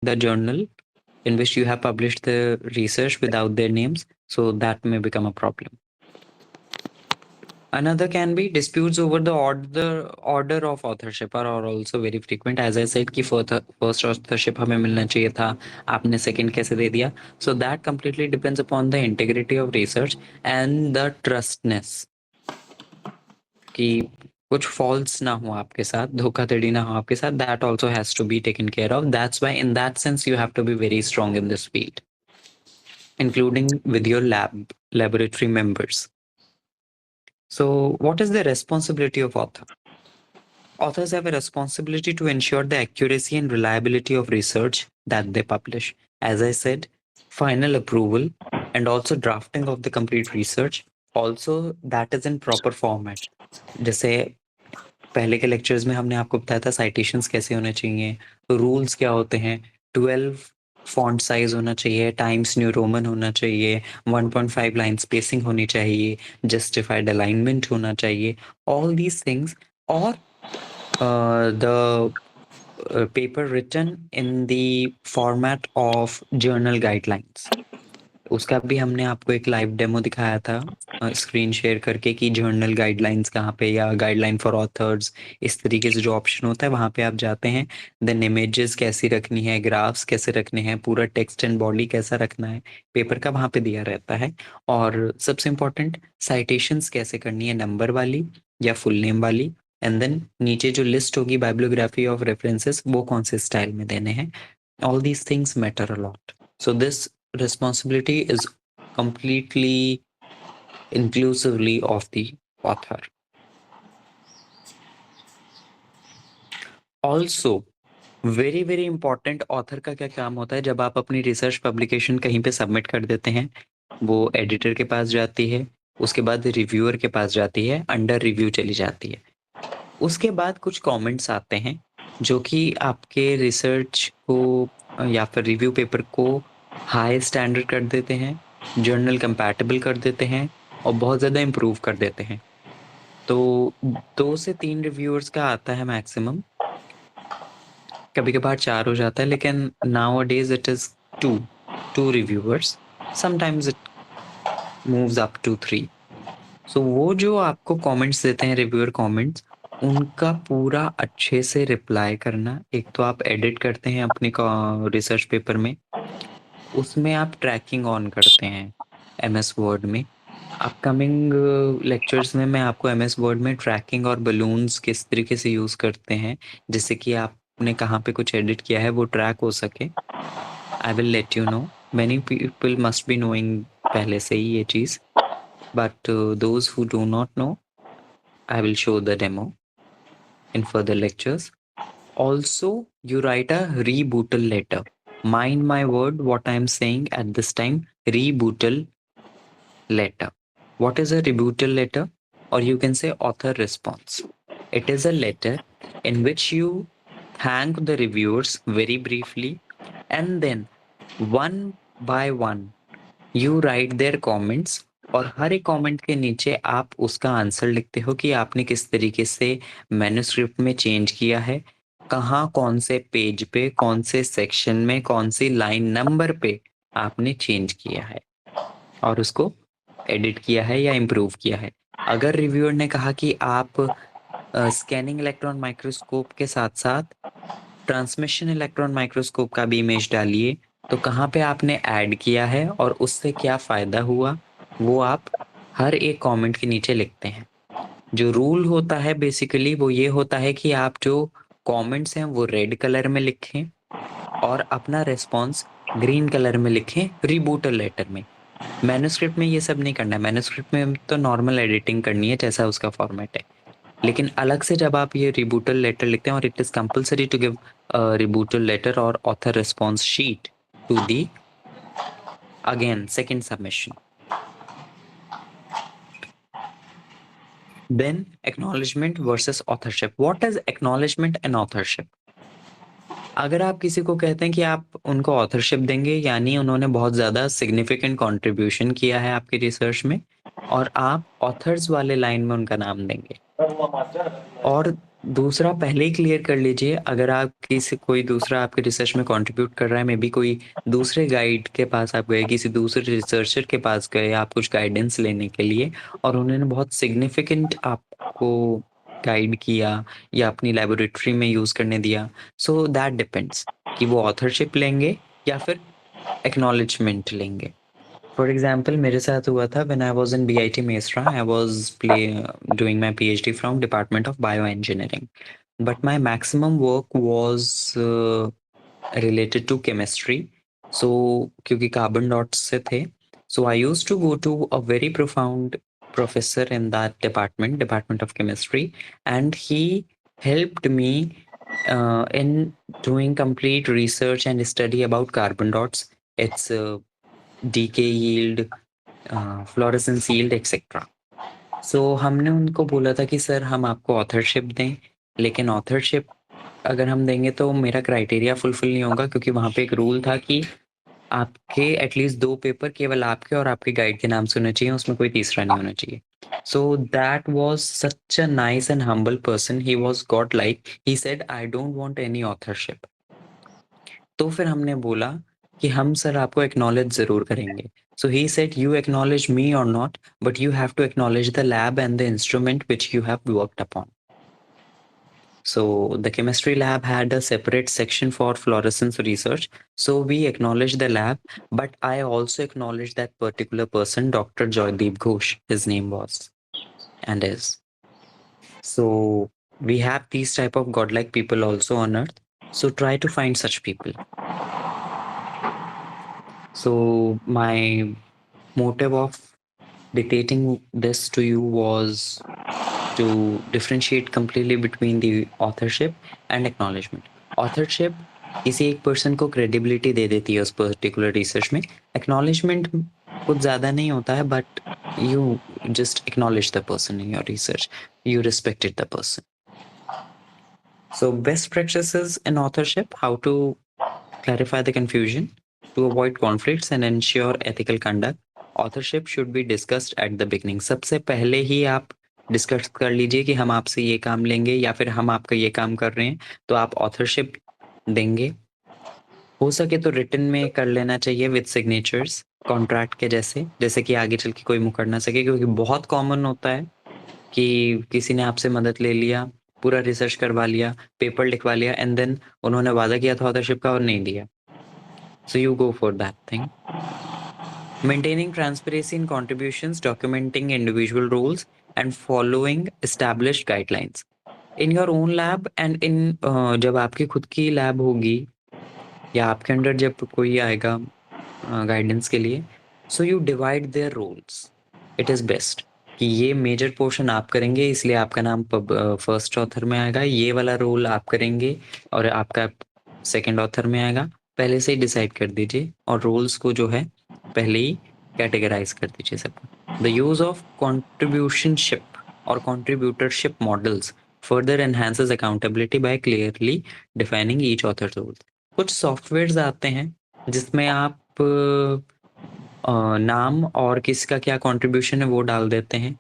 the journal in which you have published the research without their names, so that may become a problem. Another can be disputes over the order of authorship are also very frequent. As I said कि first authorship हमें मिलना चाहिए था, आपने second कैसे दे दिया? So that completely depends upon the integrity of research and the trustness, कि कुछ false ना हो आपके साथ, धोखाधड़ी ना हो आपके साथ. That also has to be taken care of. That's why in that sense you have to be very strong in this field, including with your laboratory members. So what is the responsibility of author? Authors have a responsibility to ensure the accuracy and reliability of research that they publish. As I said, final approval and also drafting of the complete research, also that is in proper format. जैसे पहले के lectures में हमने आपको बताया था citations कैसे होने चाहिए, तो रूल्स क्या होते हैं, 12 फॉन्ट साइज होना चाहिए, टाइम्स न्यू रोमन होना चाहिए, 1.5 लाइन स्पेसिंग होनी चाहिए, जस्टिफाइड अलाइनमेंट होना चाहिए, ऑल दीज थिंग्स. और the paper written in the format of journal guidelines. उसका भी हमने आपको एक लाइव डेमो दिखाया था स्क्रीन शेयर करके कि जर्नल गाइडलाइंस कहाँ पे, या गाइडलाइन फॉर ऑथर्स, इस तरीके से जो ऑप्शन होता है वहाँ पे आप जाते हैं. देन इमेजेस कैसी रखनी है, ग्राफ्स कैसे रखने हैं, पूरा टेक्स्ट एंड बॉडी कैसा रखना है, पेपर का वहाँ पे दिया रहता है. और सबसे इम्पोर्टेंट साइटेशंस कैसे करनी है, नंबर वाली या फुल नेम वाली. एंड देन नीचे जो लिस्ट होगी बाइब्लियोग्राफी ऑफ रेफरेंसेस, वो कौन से स्टाइल में देने हैं. All these things matter a lot. So this responsibility is completely inclusively of the author. Also very very important, author का क्या काम होता है, जब आप अपनी रिसर्च पब्लिकेशन कहीं पे सबमिट कर देते हैं, वो एडिटर के पास जाती है, उसके बाद रिव्यूअर के पास जाती है, अंडर रिव्यू चली जाती है. उसके बाद कुछ कमेंट्स आते हैं जो कि आपके रिसर्च को या फिर रिव्यू पेपर को हाई स्टैंडर्ड कर देते हैं, जर्नल कंपैटिबल कर देते हैं और बहुत ज़्यादा इम्प्रूव कर देते हैं. तो 2 से 3 रिव्यूअर्स का आता है मैक्सिमम, कभी-कभार 4 हो जाता है, लेकिन nowadays it is 2 reviewers, sometimes it moves up to 3. So वो जो आपको कमेंट्स देते हैं, रिव्यूअर कमेंट्स, उनका पूरा अच्छे से रिप्लाई करना. एक तो आप एडिट करते हैं अपनी रिसर्च पेपर में, उसमें आप ट्रैकिंग ऑन करते हैं एमएस वर्ड में. अपकमिंग लेक्चर्स में मैं आपको एमएस वर्ड में ट्रैकिंग और बलून्स किस तरीके से यूज़ करते हैं, जिससे कि आपने कहाँ पे कुछ एडिट किया है वो ट्रैक हो सके. I will let you know. Many people must be knowing पहले से ही ये चीज़, but those who do not know, I will show the demo in further lectures. Also, you write a rebuttal letter. Mind my word, what I am saying at this time, rebuttal letter. What is a rebuttal letter? Or you can say author response. It is a letter in which you thank the reviewers very briefly, and then one by one you write their comments, और हर एक comment के नीचे आप उसका answer लिखते हो कि आपने किस तरीके से मैन्युस्क्रिप्ट में चेंज किया है, कहाँ कौन से पेज पे, कौन से सेक्शन में, कौन सी लाइन नंबर पे आपने चेंज किया है और उसको एडिट किया है या इम्प्रूव किया है. अगर रिव्यूअर ने कहा कि आप स्कैनिंग इलेक्ट्रॉन माइक्रोस्कोप के साथ साथ ट्रांसमिशन इलेक्ट्रॉन माइक्रोस्कोप का भी इमेज डालिए, तो कहाँ पे आपने ऐड किया है और उससे क्या फ़ायदा हुआ, वो आप हर एक कमेंट के नीचे लिखते हैं. जो रूल होता है बेसिकली वो ये होता है कि आप जो कमेंट्स हैं वो रेड कलर में लिखें और अपना रिस्पॉन्स ग्रीन कलर में लिखें रिबूटल लेटर में. मैन्युस्क्रिप्ट में ये सब नहीं करना है. मैन्युस्क्रिप्ट में तो नॉर्मल एडिटिंग करनी है जैसा उसका फॉर्मेट है, लेकिन अलग से जब आप ये रिबूटल लेटर लिखते हैं, और it is compulsory to give rebuttal letter और author response sheet to the again second submission. Then acknowledgement versus authorship. What is acknowledgement and authorship? अगर आप किसी को कहते हैं कि आप उनको ऑथरशिप देंगे, यानी उन्होंने बहुत ज़्यादा सिग्निफिकेंट कंट्रीब्यूशन किया है आपकी रिसर्च में, और आप ऑथर्स वाले लाइन में उनका नाम देंगे, और दूसरा पहले ही क्लियर कर लीजिए। अगर आप किसी कोई दूसरा आपके रिसर्च में कंट्रीब्यूट कर रहा है, मे बी कोई दूसरे गाइड के पास आप गए, किसी दूसरे रिसर्चर के पास गए आप कुछ गाइडेंस लेने के लिए, और उन्होंने बहुत सिग्निफिकेंट आपको गाइड किया या अपनी लैबोरेटरी में यूज़ करने दिया, सो दैट डिपेंड्स कि वो ऑथरशिप लेंगे या फिर एक्नॉलेजमेंट लेंगे। फॉर एग्जाम्पल मेरे साथ हुआ था when I was in BIT Mesra, I was doing my PhD from Department of Bioengineering, but my maximum work was related to chemistry. So क्योंकि कार्बन डॉट्स से थे, so I used to go to a very profound professor in that department of chemistry, and he helped me in doing complete research and study about carbon dots, its decay yield, fluorescence yield etcetera. So हमने उनको बोला था कि sir हम आपको authorship दें, लेकिन authorship अगर हम देंगे तो मेरा क्राइटेरिया फुलफिल नहीं होगा, क्योंकि वहाँ पे एक रूल था कि आपके एटलीस्ट 2 पेपर केवल आपके और आपके गाइड के नाम से होने चाहिए, उसमें कोई तीसरा नहीं होना चाहिए। So that was such a nice and humble person, he was God like, he said I don't want any authorship. तो फिर हमने बोला कि हम सर आपको एक्नॉलेज ज़रूर करेंगे। So he said, you acknowledge me or not, but you have to acknowledge the lab and the instrument which you have worked upon. So the chemistry lab had a separate section for fluorescence research. So we acknowledged the lab, but I also acknowledged that particular person, Dr. Joydeep Ghosh, his name was and is. So we have these type of godlike people also on earth. So try to find such people. So my motive of dictating this to you was to differentiate completely between the authorship and acknowledgement. Authorship किसी एक person को credibility दे देती है उस particular research में। Acknowledgement कुछ ज़्यादा नहीं होता है, but you just acknowledge the person in your research, you respected the person. So best practices in authorship: how to clarify the confusion, to avoid conflicts and ensure ethical conduct. Authorship should be discussed at the beginning. सबसे पहले ही आप discuss कर लीजिए कि हम आपसे ये काम लेंगे या फिर हम आपका ये काम कर रहे हैं, तो आप ऑथरशिप देंगे। हो सके तो रिटन में कर लेना चाहिए विद सिग्नेचर्स, कॉन्ट्रैक्ट के जैसे कि आगे चल के कोई मुकर ना सके, क्योंकि बहुत कॉमन होता है कि किसी ने आपसे मदद ले लिया, पूरा रिसर्च करवा लिया, पेपर लिखवा लिया, एंड देन उन्होंने वादा किया था ऑथरशिप का और नहीं दिया। So you go for that thing. Maintaining transparency in contributions, documenting individual roles, and following established guidelines. In your own lab and in जब आपकी खुद की लैब होगी या आपके अंडर जब कोई आएगा गाइडेंस के लिए, so you divide their roles. It is best कि ये मेजर पोर्शन आप करेंगे, इसलिए आपका नाम फर्स्ट ऑथर में आएगा, ये वाला रोल आप करेंगे और आपका सेकंड ऑथर में आएगा। पहले से ही डिसाइड कर दीजिए और रोल्स को जो है पहले ही कैटेगराइज कर दीजिए सबको। द यूज ऑफ कॉन्ट्रीब्यूशनशिप और contributorship models further enhances accountability by clearly defining each author role. कुछ सॉफ्टवेयर्स आते हैं जिसमें आप नाम और किसका क्या कंट्रीब्यूशन है वो डाल देते हैं,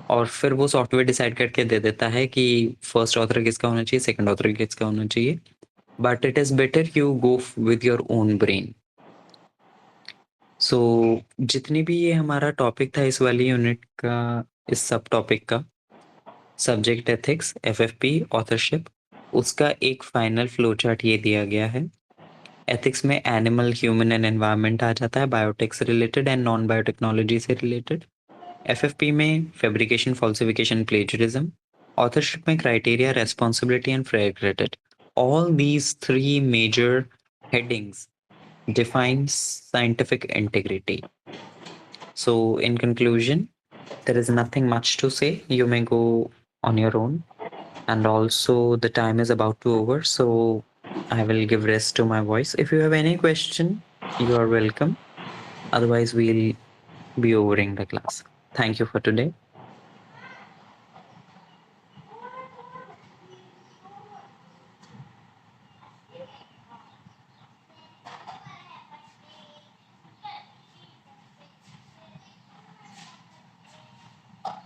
और फिर वो सॉफ्टवेयर डिसाइड करके दे देता है कि फर्स्ट ऑथर किसका होना चाहिए, सेकंड ऑथर किसका होना चाहिए। But it is better you go with your own brain. So जितनी भी ये हमारा टॉपिक था इस वाली यूनिट का, इस सब टॉपिक का, सब्जेक्ट एथिक्स, एफएफपी, ऑथरशिप, उसका एक फाइनल फ्लो चार्ट ये दिया गया है। एथिक्स में एनिमल, ह्यूमन एंड एनवायरनमेंट आ जाता है, बायोटेक से रिलेटेड एंड नॉन बायोटेक्नोलॉजी से रिलेटेड। एफएफपी में फैब्रिकेशन, फॉल्सिफिकेशन, प्लेजरिज्म। ऑथरशिप में criteria, responsibility and fair credit. All these 3 major headings define scientific integrity. So in conclusion, there is nothing much to say. You may go on your own, and also the time is about to over, so I will give rest to my voice. If you have any question, you are welcome. Otherwise, we'll be overing the class. Thank you for today.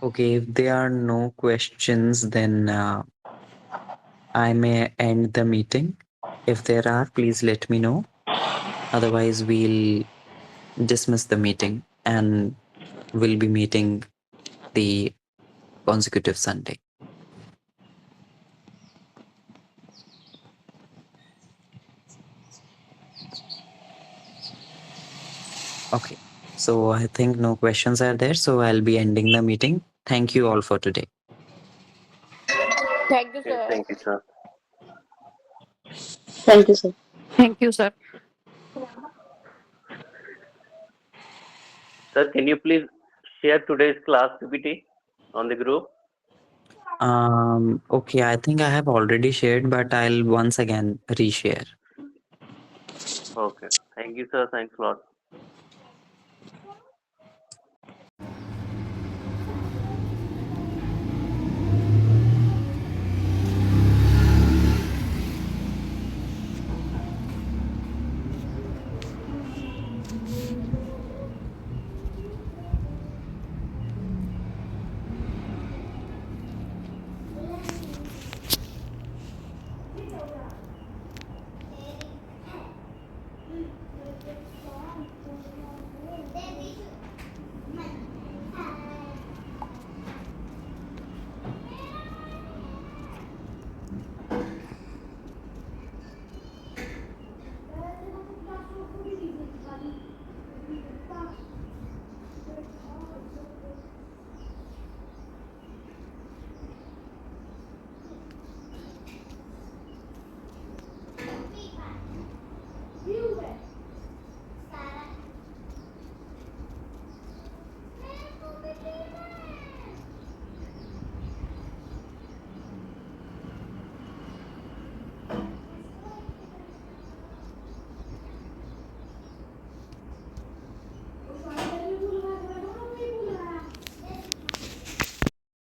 Okay, if there are no questions, then I may end the meeting. If there are, please let me know. Otherwise, we'll dismiss the meeting and we'll be meeting the consecutive Sunday. Okay. So I think no questions are there. So I'll be ending the meeting. Thank you all for today. Thank you, Okay, sir. thank you, sir. Thank you, sir. Thank you, sir. Sir, can you please share today's class PPT on the group? Okay, I think I have already shared, but I'll once again reshare. Okay. Thank you, sir. Thanks a lot.